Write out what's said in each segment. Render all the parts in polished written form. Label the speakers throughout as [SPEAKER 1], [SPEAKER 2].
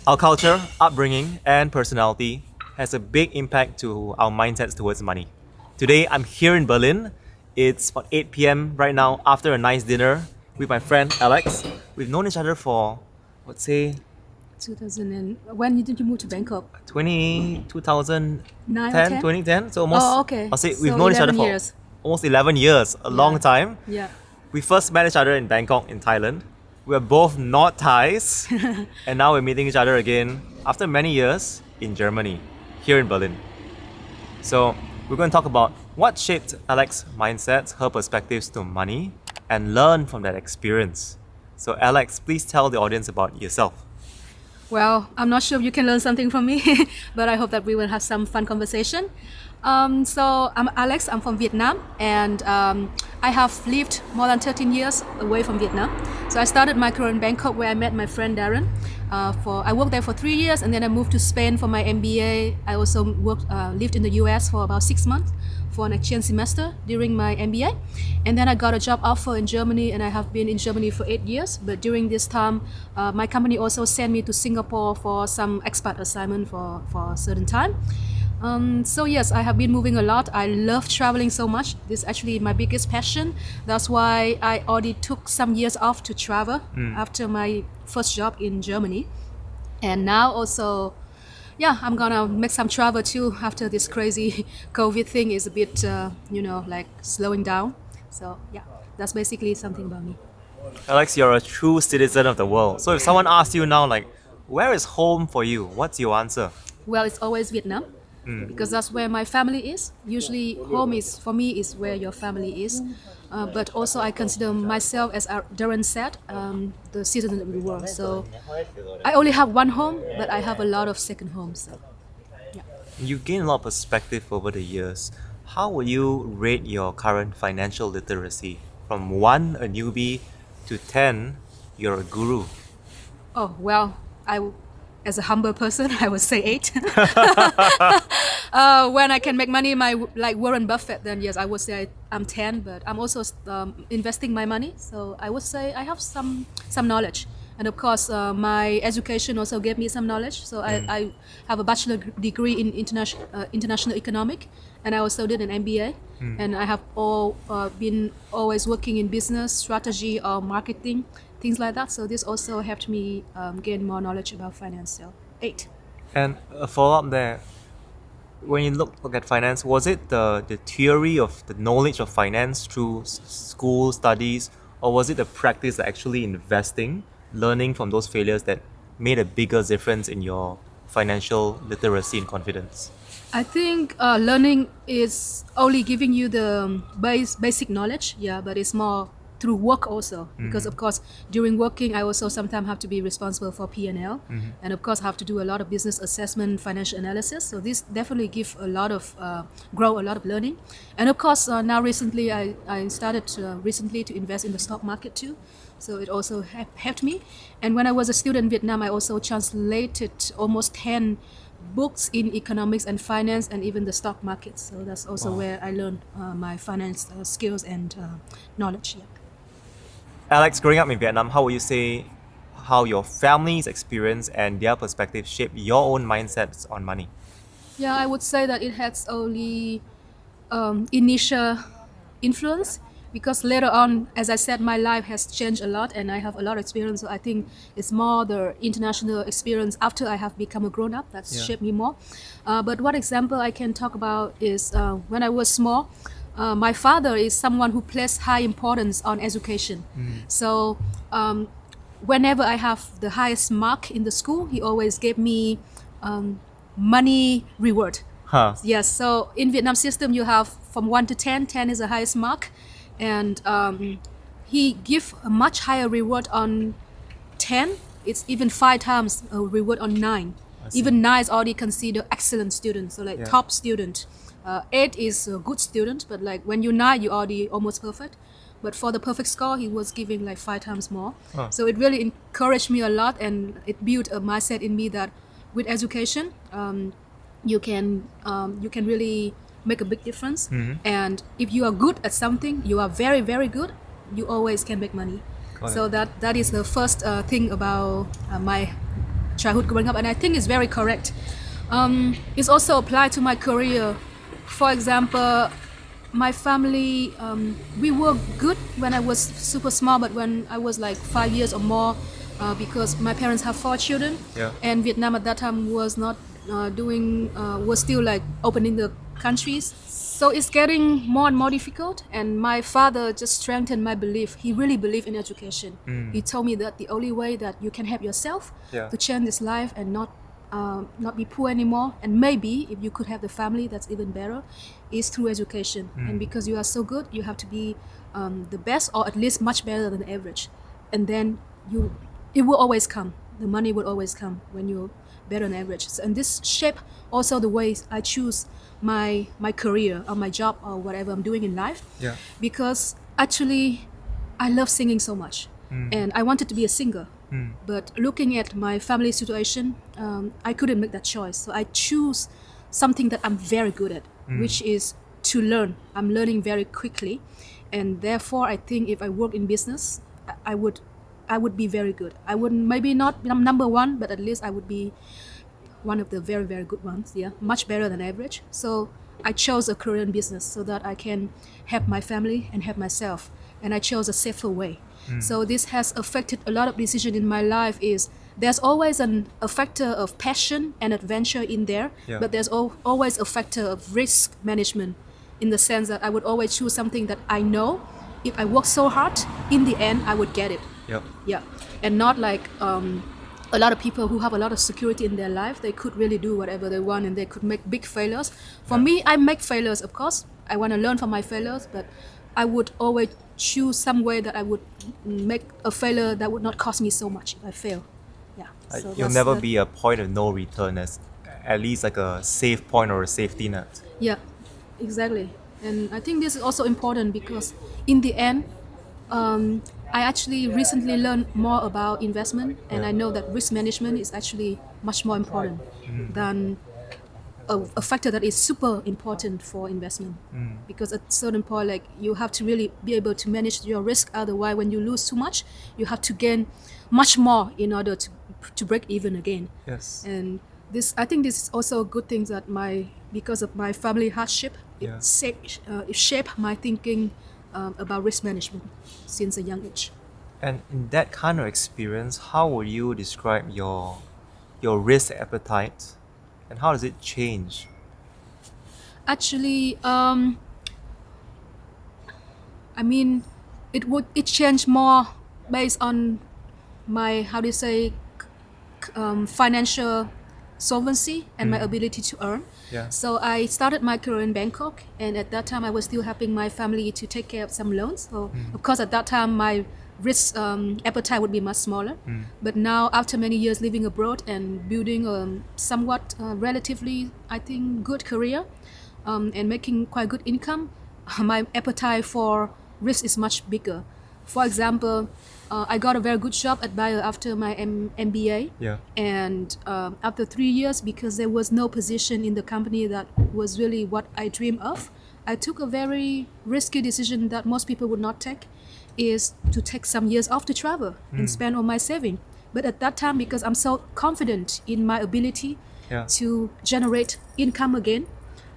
[SPEAKER 1] Our culture, upbringing, and personality has a big impact to our mindsets towards money. Today, I'm here in Berlin. It's about 8 p.m. right now after a nice dinner with my friend Alex. We've known each other for, let's say,
[SPEAKER 2] 2000 and when did you move to Bangkok? 9 or
[SPEAKER 1] 2010,
[SPEAKER 2] 10?
[SPEAKER 1] 2010. So almost,
[SPEAKER 2] Oh, okay.
[SPEAKER 1] I'll say we've
[SPEAKER 2] So
[SPEAKER 1] known each other
[SPEAKER 2] 11
[SPEAKER 1] for
[SPEAKER 2] years.
[SPEAKER 1] almost 11 years, a long
[SPEAKER 2] Yeah.
[SPEAKER 1] time.
[SPEAKER 2] Yeah.
[SPEAKER 1] We first met each other in Bangkok, in Thailand. We are both not Thais, and now we're meeting each other again after many years in Germany, here in Berlin. So, we're going to talk about what shaped Alex's mindset, her perspectives to money, and learn from that experience. So, Alex, please tell the audience about yourself.
[SPEAKER 2] Well, I'm not sure if you can learn something from me, but I hope that we will have some fun conversation. So I'm Alex. I'm from Vietnam, and I have lived more than 13 years away from Vietnam. So I started my career in Bangkok, where I met my friend Daren. I worked there for 3 years, and then I moved to Spain for my MBA. I also lived in the US for about 6 months for an exchange semester during my MBA. And then I got a job offer in Germany, and I have been in Germany for 8 years. But during this time, my company also sent me to Singapore for some expat assignment for a certain time. So yes, I have been moving a lot. I love traveling so much. This is actually my biggest passion. That's why I already took some years off to travel after my first job in Germany. And now also, yeah, I'm gonna make some travel too after this crazy COVID thing is a bit, like slowing down. So yeah, that's basically something about me.
[SPEAKER 1] Alex, you're a true citizen of the world. So, if someone asks you now, like, where is home for you? What's your answer?
[SPEAKER 2] Well, it's always Vietnam because that's where my family is. Usually, home is for me is where your family is. But also, I consider myself, as Daren said, the citizen of the world. So I only have one home, but I have a lot of second homes. So yeah.
[SPEAKER 1] You gain a lot of perspective over the years. How would you rate your current financial literacy? From 1, a newbie, to 10, you're a guru.
[SPEAKER 2] Oh well, as a humble person, I would say 8. When I can make money, like Warren Buffett, then yes, I would say I'm 10. But I'm also investing my money, so I would say I have some knowledge. And of course, my education also gave me some knowledge. So I have a bachelor degree in international economic, and I also did an MBA. And I have been always working in business strategy or marketing, things like that. So this also helped me gain more knowledge about finance. So 8.
[SPEAKER 1] And a follow up there, when you look at finance, was it the theory of the knowledge of finance through school studies, or was it the practice of actually investing, learning from those failures that made a bigger difference in your financial literacy and confidence?
[SPEAKER 2] I think learning is only giving you the basic knowledge, yeah, but it's more through work also. Because of course, during working, I also sometimes have to be responsible for P&L, and of course, I have to do a lot of business assessment, financial analysis. So this definitely give a lot of grow a lot of learning, and of course, now recently I started recently to invest in the stock market too. So it also helped me. And when I was a student in Vietnam, I also translated almost 10 books in economics and finance and even the stock market. So that's also where I learned my finance skills and knowledge. Yeah.
[SPEAKER 1] Alex, growing up in Vietnam, how would you say how your family's experience and their perspective shape your own mindsets on money?
[SPEAKER 2] Yeah, I would say that it has only initial influence because later on, as I said, my life has changed a lot and I have a lot of experience. So I think it's more the international experience after I have become a grown up that's
[SPEAKER 1] Yeah.
[SPEAKER 2] shaped me more. But one example I can talk about is when I was small, my father is someone who placed high importance on education. So whenever I have the highest mark in the school, he always gave me money reward.
[SPEAKER 1] Huh.
[SPEAKER 2] Yes, so in Vietnam system, you have from 1 to 10. 10 is the highest mark, and he give a much higher reward on 10. It's even 5 times a reward on 9.
[SPEAKER 1] see.
[SPEAKER 2] Even 9 is already considered excellent student, so like
[SPEAKER 1] Yeah.
[SPEAKER 2] top student. 8 is a good student, but like when you're 9, you're already almost perfect. But for the perfect score, he was giving like 5 times more.
[SPEAKER 1] Huh.
[SPEAKER 2] So it really encouraged me a lot, and it built a mindset in me that with education, you can really make a big difference. And if you are good at something, you are very very good, you always can make money.
[SPEAKER 1] Got
[SPEAKER 2] So
[SPEAKER 1] it.
[SPEAKER 2] that is the first thing about my childhood growing up, and I think it's very correct. It's also applied to my career. For example, my family, we were good when I was super small, but when I was like 5 years or more, because my parents have 4 children,
[SPEAKER 1] Yeah.
[SPEAKER 2] and Vietnam at that time was not was still like opening the countries. So it's getting more and more difficult, and my father just strengthened my belief. He really believed in education. He told me that the only way that you can help yourself
[SPEAKER 1] Yeah.
[SPEAKER 2] to change this life and not be poor anymore, and maybe if you could have the family, that's even better, is through education. And because you are so good, you have to be the best, or at least much better than the average, and then it will always come. The money will always come when you're better than average. And this shape also the ways I choose my career or my job or whatever I'm doing in life.
[SPEAKER 1] Yeah.
[SPEAKER 2] Because actually I love singing so much, and I wanted to be a singer. But looking at my family situation, I couldn't make that choice. So I choose something that I'm very good at, which is to learn. I'm learning very quickly, and therefore I think if I work in business, I would be very good. I wouldn't, maybe not number one, but at least I would be one of the very, very good ones. Yeah, much better than average. So I chose a career in business so that I can help my family and help myself, and I chose a safer way. So this has affected a lot of decisions in my life. Is there's always a factor of passion and adventure in there,
[SPEAKER 1] Yeah.
[SPEAKER 2] but there's always a factor of risk management, in the sense that I would always choose something that I know if I work so hard, in the end I would get it.
[SPEAKER 1] Yep.
[SPEAKER 2] Yeah, and not like a lot of people who have a lot of security in their life. They could really do whatever they want, and they could make big failures. For me, I make failures, of course. I want to learn from my failures, but I would always choose some way that I would make a failure that would not cost me so much if I fail. Yeah. So
[SPEAKER 1] You'll
[SPEAKER 2] that's
[SPEAKER 1] never
[SPEAKER 2] the-
[SPEAKER 1] be a point of no return, as at least like a safe point or a safety net.
[SPEAKER 2] Yeah, exactly. And I think this is also important because in the end, I actually recently learned more about investment, and
[SPEAKER 1] Yeah.
[SPEAKER 2] I know that risk management is actually much more important than a factor that is super important for investment. Because at a certain point, like, you have to really be able to manage your risk. Otherwise, when you lose too much, you have to gain much more in order to break even again.
[SPEAKER 1] Yes.
[SPEAKER 2] And this, I think, this is also a good thing that because of my family hardship,
[SPEAKER 1] Yeah.
[SPEAKER 2] it shaped my thinking about risk management since a young age.
[SPEAKER 1] And in that kind of experience, how would you describe your risk appetite, and how does it change?
[SPEAKER 2] Actually, I mean, it changed more based on my, how do you say, financial solvency and my ability to earn.
[SPEAKER 1] Yeah.
[SPEAKER 2] So I started my career in Bangkok, and at that time I was still helping my family to take care of some loans. So of course at that time my risk appetite would be much smaller. But now, after many years living abroad and building a somewhat relatively, I think, good career, and making quite good income, my appetite for risk is much bigger. For example, I got a very good job at Bayer after my MBA.
[SPEAKER 1] Yeah.
[SPEAKER 2] And after 3 years, because there was no position in the company that was really what I dreamed of, I took a very risky decision that most people would not take, is to take some years off to travel and spend all my saving. But at that time, because I'm so confident in my ability
[SPEAKER 1] Yeah.
[SPEAKER 2] to generate income again,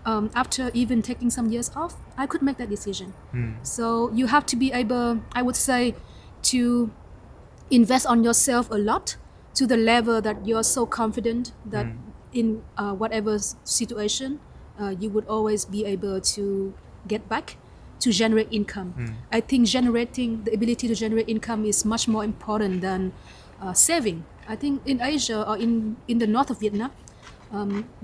[SPEAKER 2] after even taking some years off, I could make that decision. So you have to be able, I would say, to invest on yourself a lot, to the level that you're so confident that in whatever situation, you would always be able to get back to generate income. I think the ability to generate income is much more important than saving. I think in Asia or in the north of Vietnam,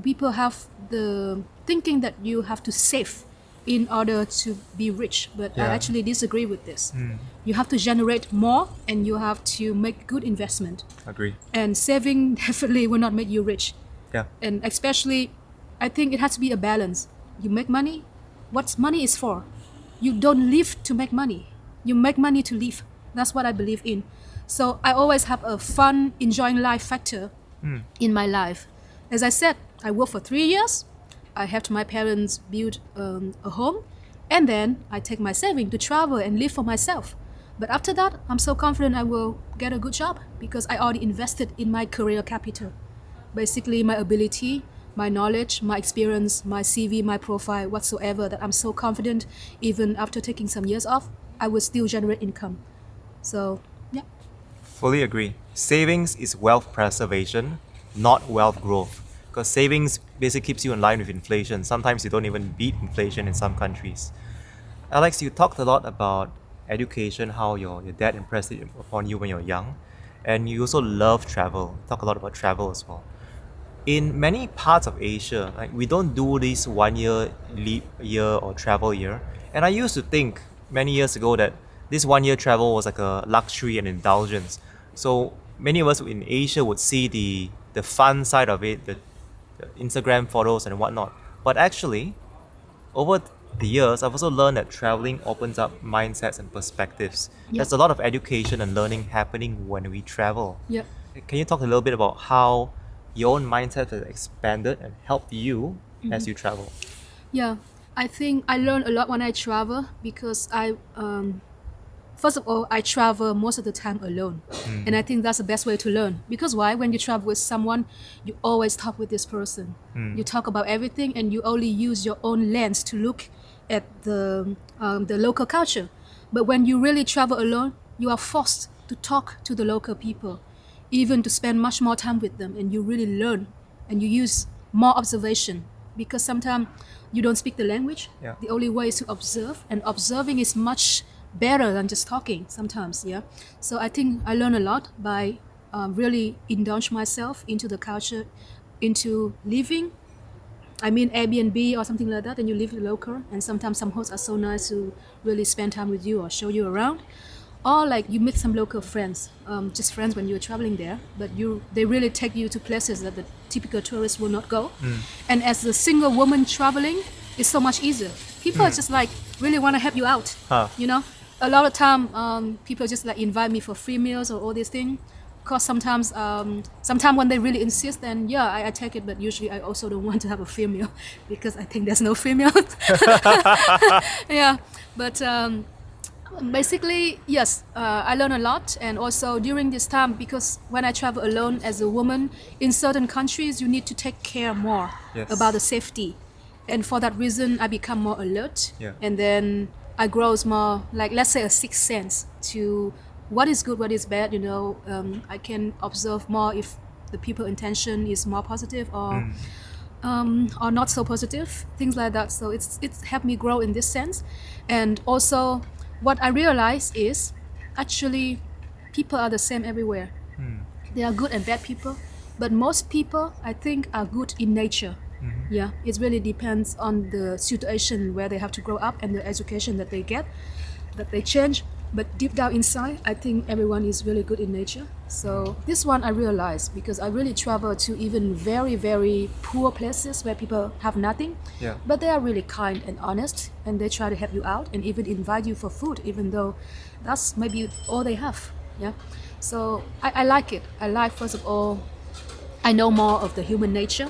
[SPEAKER 2] people have the thinking that you have to save in order to be rich, but I
[SPEAKER 1] Yeah.
[SPEAKER 2] actually disagree with this. You have to generate more, and you have to make good investment.
[SPEAKER 1] Agree.
[SPEAKER 2] And saving definitely will not make you rich.
[SPEAKER 1] Yeah.
[SPEAKER 2] And especially, I think it has to be a balance. You make money. What money is for? You don't live to make money. You make money to live. That's what I believe in. So I always have a fun, enjoying life factor in my life. As I said, I worked for 3 years. I helped my parents build a home, and then I take my saving to travel and live for myself. But after that, I'm so confident I will get a good job because I already invested in my career capital. Basically, my ability, my knowledge, my experience, my CV, my profile, whatsoever, that I'm so confident even after taking some years off, I will still generate income. So, yeah.
[SPEAKER 1] Fully agree. Savings is wealth preservation, not wealth growth. Because savings basically keeps you in line with inflation. Sometimes you don't even beat inflation in some countries. Alex, you talked a lot about education, how your dad impressed it upon you when you were young. And you also love travel. Talk a lot about travel as well. In many parts of Asia, like we don't do this 1 year leap year or travel year. And I used to think many years ago that this 1 year travel was like a luxury and indulgence. So many of us in Asia would see the fun side of it, the Instagram photos and whatnot. But actually, over the years, I've also learned that traveling opens up mindsets and perspectives.
[SPEAKER 2] Yeah.
[SPEAKER 1] There's a lot of education and learning happening when we travel.
[SPEAKER 2] Yeah.
[SPEAKER 1] Can you talk a little bit about how your own mindset has expanded and helped you as you travel?
[SPEAKER 2] Yeah, I think I learn a lot when I travel because first of all, I travel most of the time alone. And I think that's the best way to learn. Because why? When you travel with someone, you always talk with this person. You talk about everything and you only use your own lens to look at the local culture. But when you really travel alone, you are forced to talk to the local people, even to spend much more time with them. And you really learn and you use more observation because sometimes you don't speak the language.
[SPEAKER 1] Yeah.
[SPEAKER 2] The only way is to observe, and observing is much better than just talking sometimes. Yeah. So I think I learn a lot by really indulge myself into the culture, into living. I mean Airbnb or something like that, and you live local. And sometimes some hosts are so nice to really spend time with you or show you around. Or like you meet some local friends, just friends when you're traveling there, but they really take you to places that the typical tourist will not go. And as a single woman traveling, it's so much easier. People are just like really want to help you out.
[SPEAKER 1] Huh.
[SPEAKER 2] You know, a lot of time people just like invite me for free meals or all these things. Cause sometimes when they really insist, then yeah, I take it. But usually I also don't want to have a free meal because I think there's no free meal. Yeah, but. Basically, yes, I learn a lot, and also during this time, because when I travel alone as a woman in certain countries, you need to take care more
[SPEAKER 1] Yes.
[SPEAKER 2] about the safety, and for that reason, I become more alert,
[SPEAKER 1] Yeah.
[SPEAKER 2] and then I grow more, like let's say a sixth sense to what is good, what is bad. You know, I can observe more if the people intention is more positive or not so positive, things like that. So it's helped me grow in this sense, and also what I realize is actually people are the same everywhere. There are good and bad people, but most people I think are good in nature. Yeah, it really depends on the situation where they have to grow up and the education that they get, that they change. But deep down inside, I think everyone is really good in nature. So this one I realized because I really travel to even very, very poor places where people have nothing.
[SPEAKER 1] Yeah.
[SPEAKER 2] But they are really kind and honest, and they try to help you out and even invite you for food, even though that's maybe all they have. Yeah. So I like it. I like, first of all, I know more of the human nature,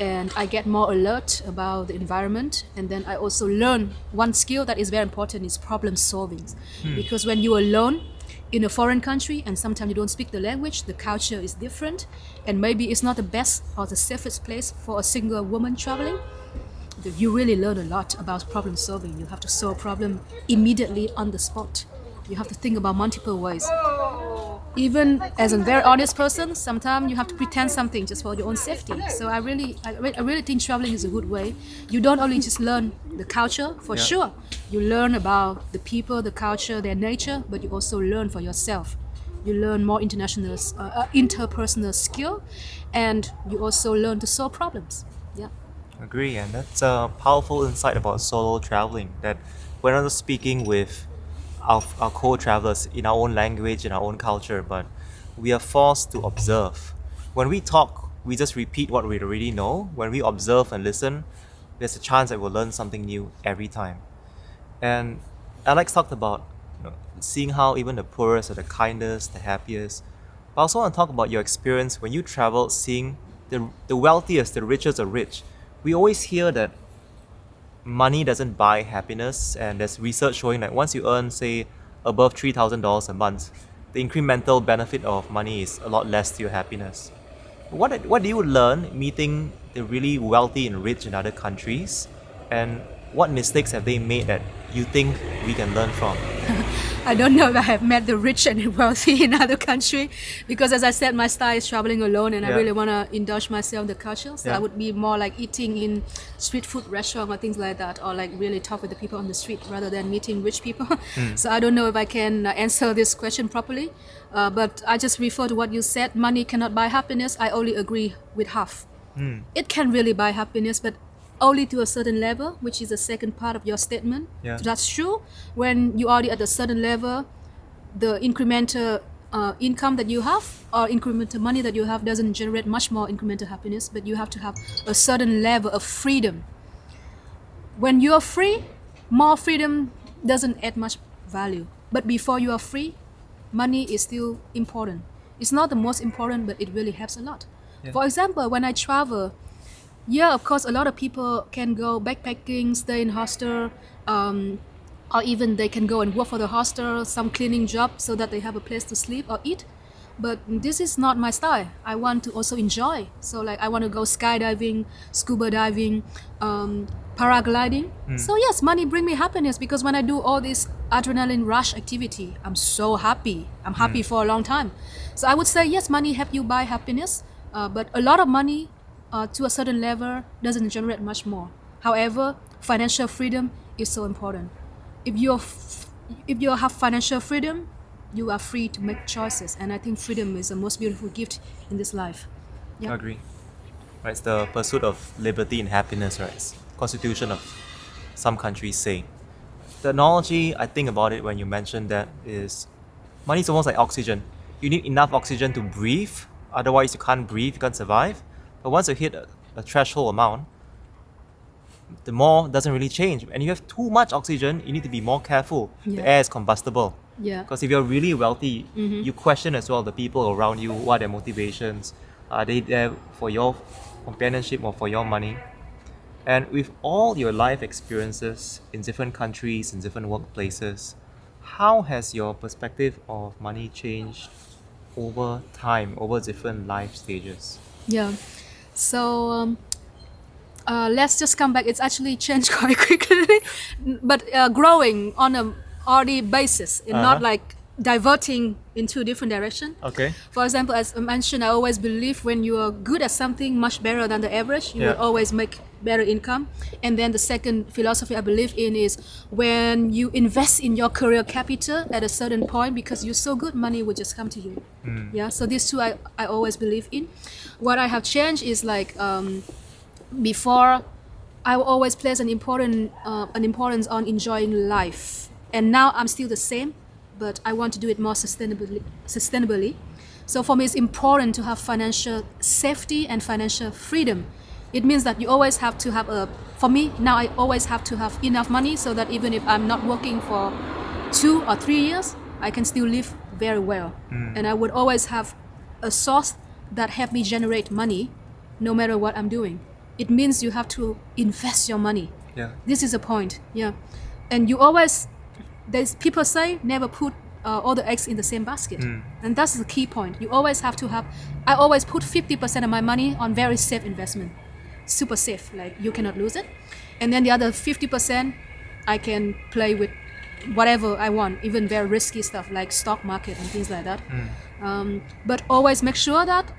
[SPEAKER 2] and I get more alert about the environment. And then I also learn one skill that is very important is problem solving. Because when you're alone in a foreign country and sometimes you don't speak the language, the culture is different, and maybe it's not the best or the safest place for a single woman traveling, you really learn a lot about problem solving. You have to solve problem immediately on the spot. You have to think about multiple ways. Even as a very honest person, sometimes you have to pretend something just for your own safety. So I really think traveling is a good way. You don't only just learn the culture, for
[SPEAKER 1] Yeah.
[SPEAKER 2] sure. You learn about the people, the culture, their nature, but you also learn for yourself. You learn more interpersonal skill, and you also learn to solve problems. Yeah.
[SPEAKER 1] Agree, and that's a powerful insight about solo traveling. That we're not speaking with our co-travelers in our own language, in our own culture, but we are forced to observe. When we talk, we just repeat what we already know. When we observe and listen, there's a chance that we'll learn something new every time. And Alex talked about seeing how even the poorest are the kindest, the happiest. But I also want to talk about your experience when you traveled, seeing the wealthiest, the richest are rich. We always hear that money doesn't buy happiness, and there's research showing that once you earn, say, above $3,000 a month, the incremental benefit of money is a lot less to your happiness. What do you learn meeting the really wealthy and rich in other countries? And what mistakes have they made that you think we can learn from?
[SPEAKER 2] I don't know if I have met the rich and wealthy in other country because, as I said, my style is traveling alone, and I
[SPEAKER 1] Yeah.
[SPEAKER 2] really want to indulge myself in the culture. So
[SPEAKER 1] Yeah.
[SPEAKER 2] I would be more like eating in street food restaurant or things like that, or like really talk with the people on the street rather than meeting rich people. So I don't know if I can answer this question properly, but I just refer to what you said. Money cannot buy happiness. I only agree with half. It can really buy happiness, but only to a certain level, which is the second part of your statement.
[SPEAKER 1] Yeah.
[SPEAKER 2] So that's true. When you are at a certain level, the incremental income that you have or incremental money that you have doesn't generate much more incremental happiness, but you have to have a certain level of freedom. When you are free, more freedom doesn't add much value. But before you are free, money is still important. It's not the most important, but it really helps a lot.
[SPEAKER 1] Yeah.
[SPEAKER 2] For example, when I travel, yeah, of course, a lot of people can go backpacking, stay in hostel, or even they can go and work for the hostel, some cleaning job so that they have a place to sleep or eat. But this is not my style. I want to also enjoy. So like I want to go skydiving, scuba diving, paragliding. So yes, money bring me happiness because when I do all this adrenaline rush activity, I'm so happy. I'm happy for a long time. So I would say yes, money help you buy happiness, but a lot of money to a certain level doesn't generate much more. However, financial freedom is so important. If you have financial freedom, you are free to make choices, and I think freedom is the most beautiful gift in this life.
[SPEAKER 1] I agree. Right, it's the pursuit of liberty and happiness, right? It's constitution of some countries say. The analogy I think about it when you mention that is money is almost like oxygen. You need enough oxygen to breathe, otherwise you can't breathe, you can't survive. But once you hit a threshold amount, the more doesn't really change. And you have too much oxygen, you need to be more careful.
[SPEAKER 2] Yeah.
[SPEAKER 1] The air is combustible.
[SPEAKER 2] Yeah.
[SPEAKER 1] Because if you're really wealthy, you question as well the people around you, what are their motivations? Are they there for your companionship or for your money? And with all your life experiences in different countries, in different workplaces, how has your perspective of money changed over time, over different life stages?
[SPEAKER 2] Yeah. So let's just come back. It's actually changed quite quickly, but growing on a already basis and not like diverting into different direction.
[SPEAKER 1] Okay.
[SPEAKER 2] For example, as I mentioned, I always believe when you are good at something much better than the average, you
[SPEAKER 1] Yeah.
[SPEAKER 2] will always make better income. And then the second philosophy I believe in is when you invest in your career capital at a certain point, because you're so good, money will just come to you. Yeah. So these two I always believe in. What I have changed is like before, I will always place an importance on enjoying life, and now I'm still the same, but I want to do it more sustainably. So for me, it's important to have financial safety and financial freedom. It means that you always have to have for me now, I always have to have enough money so that even if I'm not working for 2 or 3 years, I can still live very well. And I would always have a source that help me generate money no matter what I'm doing. It means you have to invest your money.
[SPEAKER 1] Yeah.
[SPEAKER 2] This is a point. Yeah. And you always, there's people say never put all the eggs in the same basket. And that's the key point. You always have to have, I always put 50% of my money on very safe investment. Super safe, like you cannot lose it. And then the other 50%, I can play with whatever I want, even very risky stuff like stock market and things like that. But always make sure that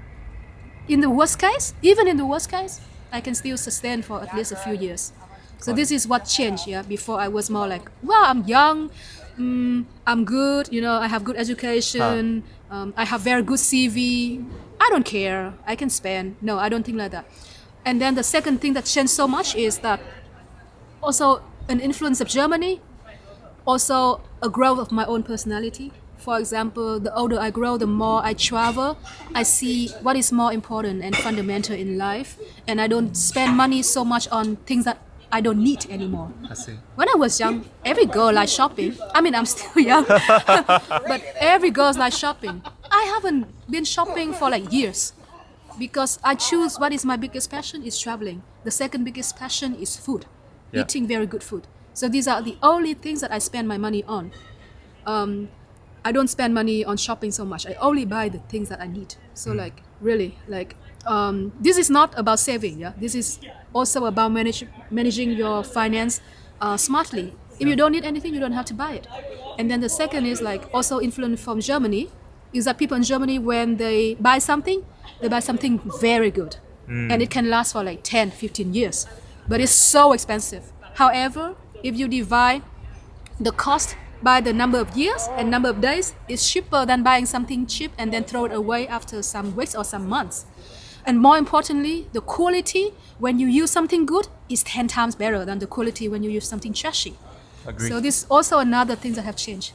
[SPEAKER 2] in the worst case, even in the worst case, I can still sustain for at least a few years. So this is what changed. Yeah, before I was more like, well, I'm young, I'm good, I have good education, I have very good CV. I don't care, I can spend. No, I don't think like that. And then the second thing that changed so much is that also an influence of Germany, also a growth of my own personality. For example, the older I grow, the more I travel, I see what is more important and fundamental in life, and I don't spend money so much on things that I don't need anymore.
[SPEAKER 1] I see.
[SPEAKER 2] When I was young, every girl likes shopping. I mean, I'm still young, but every girl likes shopping. I haven't been shopping for like years because I choose what is my biggest passion is traveling. The second biggest passion is food,
[SPEAKER 1] Yeah.
[SPEAKER 2] eating very good food. So these are the only things that I spend my money on. I don't spend money on shopping so much. I only buy the things that I need. So like really like this is not about saving. Yeah, this is also about managing your finance smartly. If you don't need anything, you don't have to buy it. And then the second is like also influence from Germany is that people in Germany when they buy something, they buy something very good, and it can last for like 10, 15 years, but it's so expensive. However, if you divide the cost by the number of years and number of days is cheaper than buying something cheap and then throw it away after some weeks or some months. And more importantly, the quality when you use something good is 10 times better than the quality when you use something trashy.
[SPEAKER 1] Agreed.
[SPEAKER 2] So this is also another thing that have changed.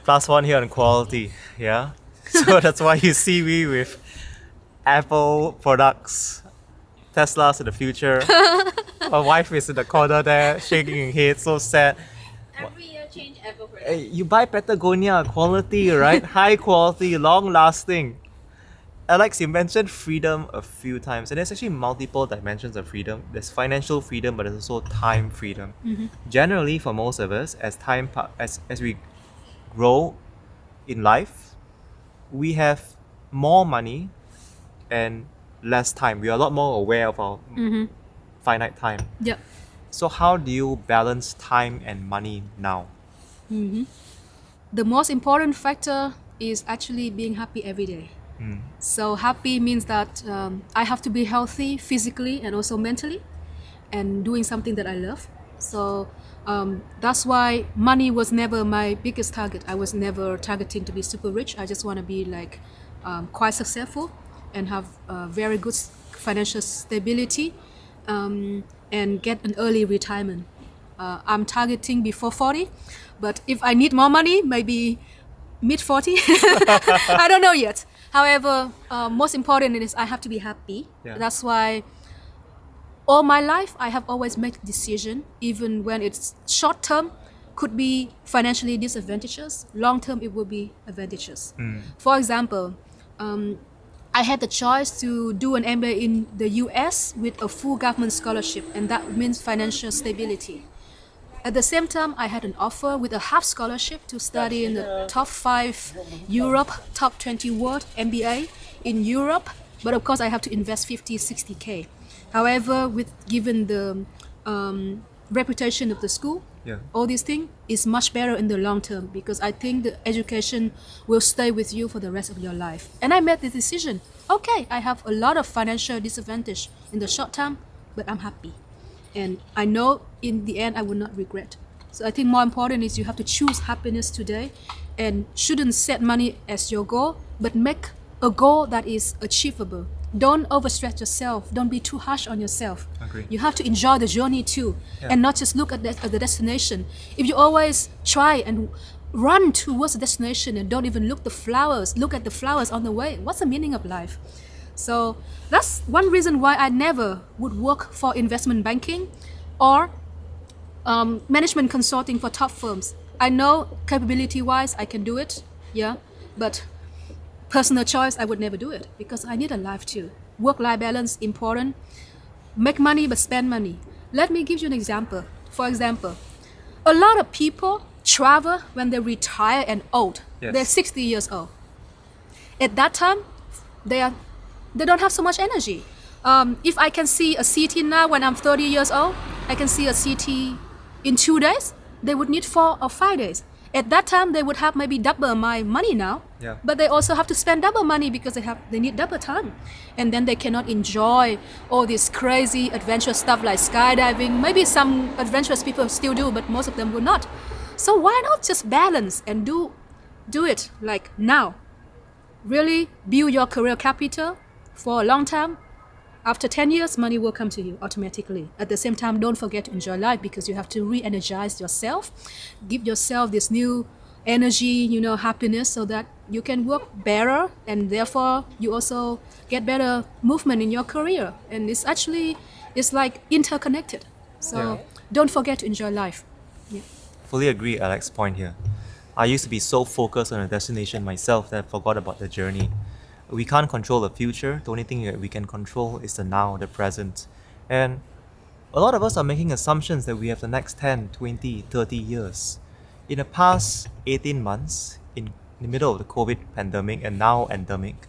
[SPEAKER 1] Plus one here on quality, yeah. So that's why you see me with Apple products, Teslas in the future. My wife is in the corner there, shaking her head, so sad.
[SPEAKER 3] Every year change Apple product.
[SPEAKER 1] Hey, you buy Patagonia, quality, right? High quality, long lasting. Alex, you mentioned freedom a few times, and there's actually multiple dimensions of freedom. There's financial freedom, but there's also time freedom. Generally, for most of us, as we grow in life, we have more money and less time. We are a lot more aware of our finite time.
[SPEAKER 2] Yeah.
[SPEAKER 1] So how do you balance time and money now?
[SPEAKER 2] The most important factor is actually being happy every day. So happy means that I have to be healthy physically and also mentally and doing something that I love. So that's why money was never my biggest target. I was never targeting to be super rich. I just want to be like quite successful and have very good financial stability and get an early retirement. I'm targeting before 40, but if I need more money, maybe mid 40. I don't know yet. However, most important is I have to be happy.
[SPEAKER 1] Yeah.
[SPEAKER 2] That's why all my life I have always made decision, even when it's short term, could be financially disadvantageous. Long term, it will be advantageous. For example, I had the choice to do an MBA in the US with a full government scholarship, and that means financial stability. At the same time, I had an offer with a half scholarship to study in the top 5 Europe, top 20 world MBA in Europe. But of course, I have to invest 50, 60K. However, given the reputation of the school, all these things is much better in the long term because I think the education will stay with you for the rest of your life. And I made the decision, okay, I have a lot of financial disadvantage in the short term, but I'm happy. And I know in the end I will not regret. So I think more important is you have to choose happiness today and shouldn't set money as your goal, but make a goal that is achievable. Don't overstretch yourself. Don't be too harsh on yourself.
[SPEAKER 1] Agree.
[SPEAKER 2] You have to enjoy the journey too, and not just look at the destination. If you always try and run towards the destination and don't even look at the flowers on the way, what's the meaning of life? So that's one reason why I never would work for investment banking or management consulting for top firms. I know capability-wise I can do it, but personal choice, I would never do it because I need a life too. Work-life balance, important. Make money but spend money. Let me give you an example. For example, a lot of people travel when they retire and old.
[SPEAKER 1] Yes.
[SPEAKER 2] They're 60 years old. At that time, they don't have so much energy. If I can see a city now when I'm 30 years old, I can see a city in 2 days. They would need 4 or 5 days. At that time, they would have maybe double my money now, but they also have to spend double money because they need double time. And then they cannot enjoy all this crazy adventurous stuff like skydiving. Maybe some adventurous people still do, but most of them will not. So why not just balance and do it like now? Really build your career capital for a long time. After 10 years, money will come to you automatically. At the same time, don't forget to enjoy life because you have to re-energize yourself. Give yourself this new energy, happiness so that you can work better and therefore you also get better movement in your career. And it's like interconnected. So don't forget to enjoy life.
[SPEAKER 1] Fully agree Alex's point here. I used to be so focused on a destination myself that I forgot about the journey. We can't control the future. The only thing that we can control is the now, the present. And a lot of us are making assumptions that we have the next 10, 20, 30 years. In the past 18 months, in the middle of the COVID pandemic and now endemic,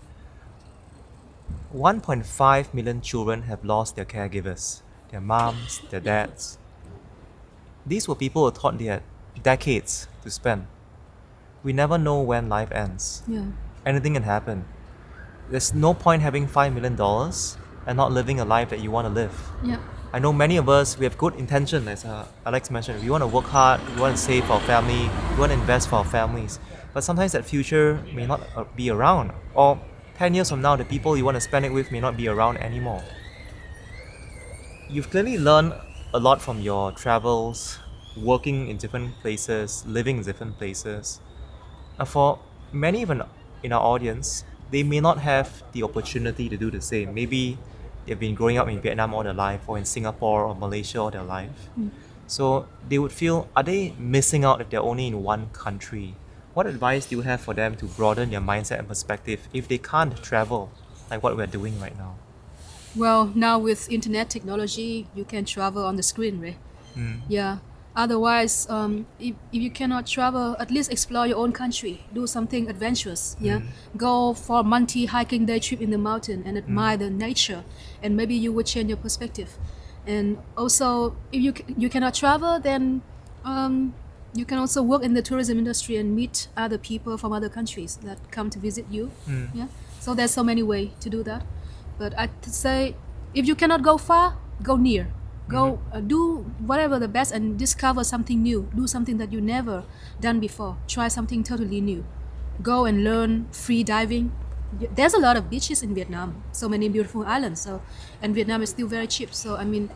[SPEAKER 1] 1.5 million children have lost their caregivers, their moms, their dads. These were people who thought they had decades to spend. We never know when life ends.
[SPEAKER 2] Yeah.
[SPEAKER 1] Anything can happen. There's no point having $5 million and not living a life that you want to live.
[SPEAKER 2] Yeah.
[SPEAKER 1] I know many of us, we have good intention, as Alex mentioned. We want to work hard, we want to save for our family, we want to invest for our families. But sometimes that future may not be around. Or 10 years from now, the people you want to spend it with may not be around anymore. You've clearly learned a lot from your travels, working in different places, living in different places. For many even in our audience, they may not have the opportunity to do the same. Maybe they've been growing up in Vietnam all their life, or in Singapore or Malaysia all their life. So they would feel, are they missing out if they're only in one country? What advice do you have for them to broaden their mindset and perspective if they can't travel like what we're doing right now?
[SPEAKER 2] Well, now with internet technology, you can travel on the screen, right? Yeah. Otherwise, if you cannot travel, at least explore your own country. Do something adventurous. Yeah. Go for a monthly hiking day trip in the mountain and admire the nature, and maybe you will change your perspective. And also, if you cannot travel, then you can also work in the tourism industry and meet other people from other countries that come to visit you. Yeah. So there's so many ways to do that. But I'd say, if you cannot go far, go near. Go do whatever the best and discover something new. Do something that you never done before. Try something totally new. Go and learn free diving. There's a lot of beaches in Vietnam. So many beautiful islands. So, and Vietnam is still very cheap. So I mean,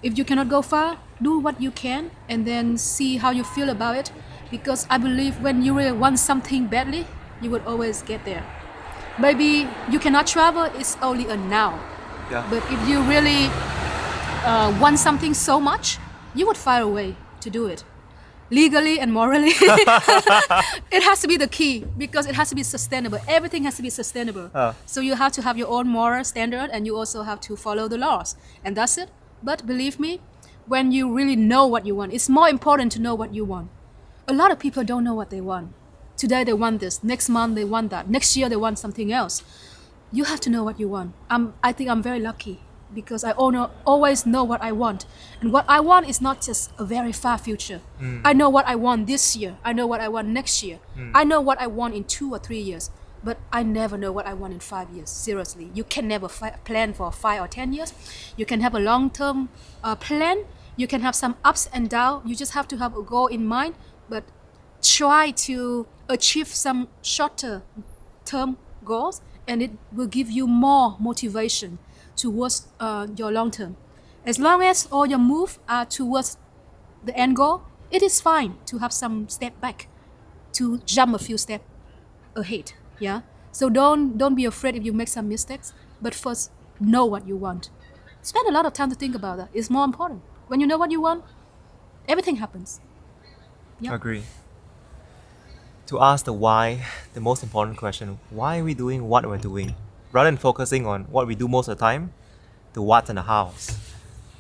[SPEAKER 2] if you cannot go far, do what you can and then see how you feel about it. Because I believe when you really want something badly, you would always get there. Maybe you cannot travel, it's only a now.
[SPEAKER 1] Yeah.
[SPEAKER 2] But if you really want something so much, you would find a way to do it. Legally and morally. It has to be the key because it has to be sustainable. Everything has to be sustainable. So you have to have your own moral standard and you also have to follow the laws. And that's it. But believe me, when you really know what you want, it's more important to know what you want. A lot of people don't know what they want. Today they want this, next month they want that, next year they want something else. You have to know what you want. I think I'm very lucky because I always know what I want. And what I want is not just a very far future. I know what I want this year. I know what I want next year. I know what I want in 2 or 3 years. But I never know what I want in 5 years. Seriously, you can never plan for 5 or 10 years. You can have a long-term plan. You can have some ups and downs. You just have to have a goal in mind. But try to achieve some shorter term goals and it will give you more motivation towards your long term. As long as all your moves are towards the end goal, it is fine to have some step back, to jump a few steps ahead. Yeah. So don't be afraid if you make some mistakes, but first know what you want. Spend a lot of time to think about that. It's more important. When you know what you want, everything happens. Yep.
[SPEAKER 1] Agree. To ask the why, the most important question, why are we doing what we're doing? Rather than focusing on what we do most of the time, the what and the hows.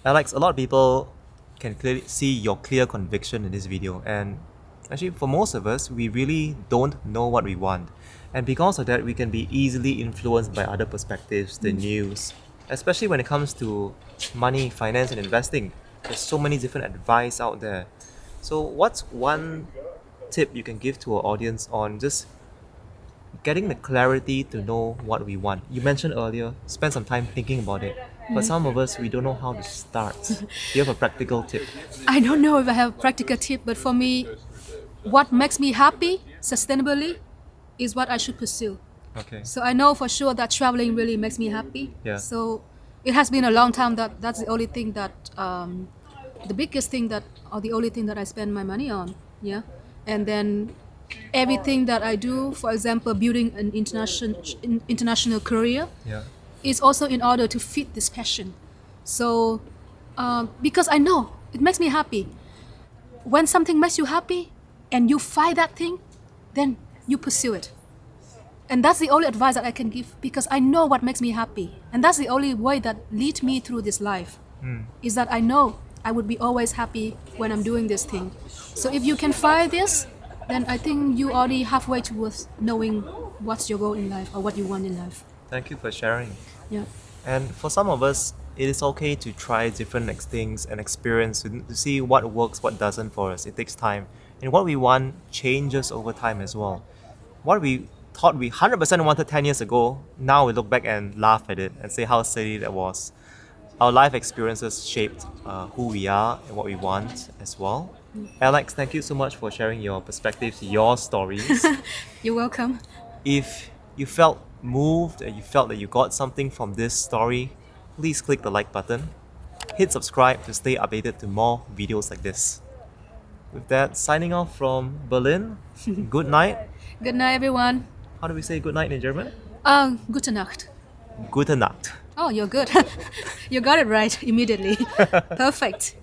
[SPEAKER 1] Alex, a lot of people can clearly see your clear conviction in this video. And actually, for most of us, we really don't know what we want. And because of that, we can be easily influenced by other perspectives, the news, especially when it comes to money, finance, and investing. There's so many different advice out there. So what's one tip you can give to our audience on just getting the clarity to know what we want? You mentioned earlier, spend some time thinking about it. But some of us, we don't know how to start. Do you have a practical tip?
[SPEAKER 2] I don't know if I have a practical tip, but for me, what makes me happy sustainably is what I should pursue.
[SPEAKER 1] Okay.
[SPEAKER 2] So I know for sure that traveling really makes me happy.
[SPEAKER 1] Yeah.
[SPEAKER 2] So it has been a long time that's the only thing that, the biggest thing that, or the only thing that I spend my money on. Yeah. And then everything that I do, for example, building an international career,
[SPEAKER 1] Yeah.
[SPEAKER 2] is also in order to feed this passion. So, because I know it makes me happy. When something makes you happy and you find that thing, then you pursue it. And that's the only advice that I can give because I know what makes me happy. And that's the only way that leads me through this life. Is that I know I would be always happy when I'm doing this thing. So if you can find this, then I think you already halfway towards knowing what's your goal in life or what you want in life.
[SPEAKER 1] Thank you for sharing.
[SPEAKER 2] Yeah.
[SPEAKER 1] And for some of us, it is okay to try different things and experience to see what works, what doesn't for us. It takes time. And what we want changes over time as well. What we thought we 100% wanted 10 years ago, now we look back and laugh at it and say how silly that was. Our life experiences shaped who we are and what we want as well. Alex, thank you so much for sharing your perspectives, your stories.
[SPEAKER 2] You're welcome.
[SPEAKER 1] If you felt moved and you felt that you got something from this story, please click the like button. Hit subscribe to stay updated to more videos like this. With that, signing off from Berlin. Good night.
[SPEAKER 2] Good night, everyone.
[SPEAKER 1] How do we say good night in German?
[SPEAKER 2] Gute Nacht.
[SPEAKER 1] Gute Nacht.
[SPEAKER 2] Oh, you're good. You got it right immediately. Perfect.